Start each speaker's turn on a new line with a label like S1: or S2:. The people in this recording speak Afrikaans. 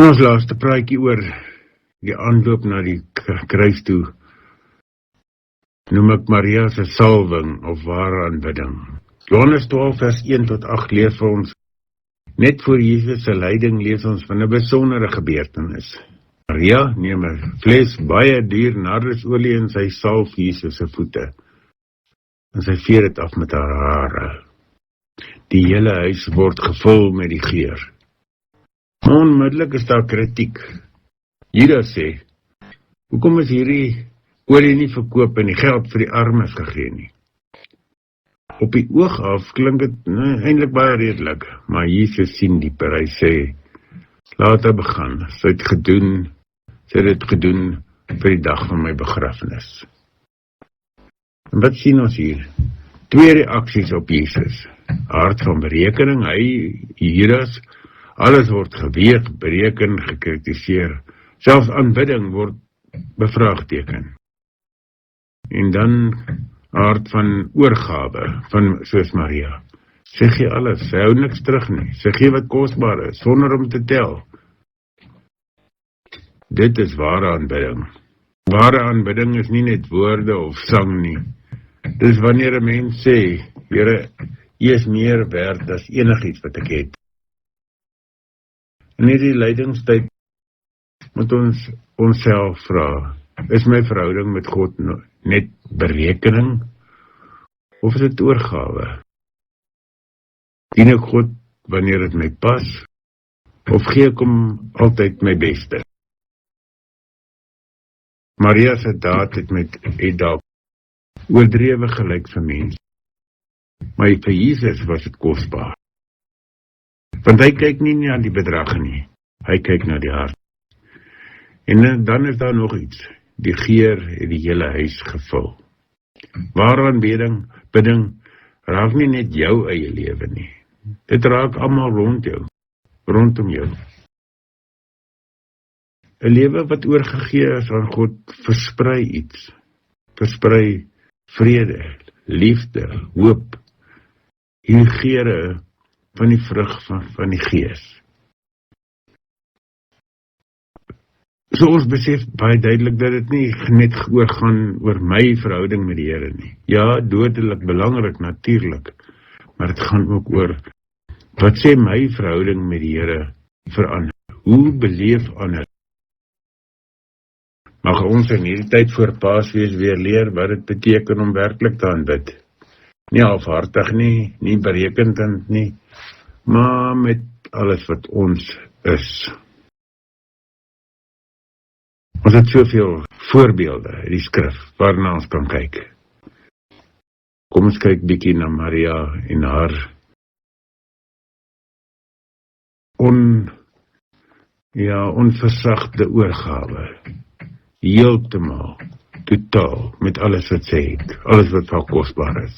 S1: In ons laaste praatjie oor die aanloop na die kruis toe, noem ek Maria se salwing of ware aanbidding. Johannes 12 vers 1 tot 8 leer vir ons, net voor Jesus se lyding lees ons van 'n besondere gebeurtenis. Maria neem 'n fles baie duur nardesolie en sy salf Jesus se voete. En sy vee dit af met haar hare. Die hele huis word gevul met die geur. Onmiddellik is daar kritiek. Judas sê, hoekom is hierdie olie nie verkoop en die geld vir die armes gegee nie? Op die oog af klink dit eintlik baie redelik, maar Jesus sien dieper. Hy sê, laat haar begaan. Sy het dit gedoen vir die dag van my begrafnis. En wat sien ons hier? 2 reaksies op Jesus. Aard van berekening, hy, Judas, alles word geweeg, bereken, gekritiseer. Selfs aanbidding word bevraagteken. En dan aard van oorgawe, soos Maria. Sy gee alles, sy hou niks terug nie. Sy gee wat kosbaar is, sonder om te tel. Dit is ware aanbidding. Ware aanbidding is nie net woorde of sang nie. Dis wanneer 'n mens sê, Here, U is meer werd as enigiets wat ek het. In hierdie lydingstyd moet ons onsself vra, is my verhouding met God net berekening, of is dit oorgawe? Dien ek God wanneer dit my pas, of gee ek hom altyd my beste? Maria se daad het dalk oordrewe gelyk vir mens, maar vir Jesus was dit kosbaar. Want hy kyk nie na die bedrag nie, hy kyk na die hart. En dan is daar nog iets, die geur het die hele huis gevul. Ware aanbidding raak nie net jou eie lewe nie, dit raak almal rondom jou. 'n lewe wat oorgegee is aan God, versprei iets, versprei vrede, liefde, hoop, hierdie geure van die vrug van die Gees. So ons besef baie duidelik dat dit nie net gaan oor my verhouding met die Here nie. Ja, dodelik belangrik natuurlik, maar dit gaan ook oor, wat sê my verhouding met die Here verander? Hoe beleef ander? Mag ons in hierdie tyd voor Paasfees weer leer wat dit beteken om werklik te aanbid. Nie halfhartig nie, nie berekend nie, maar met alles wat ons is. Ons het soveel voorbeelde in die skrif waarna ons kan kyk. Kom ons kyk bietjie na Maria en haar onversagte oorgawe. Heeltemal, totaal, met alles wat sy het, alles wat haar kosbaar is.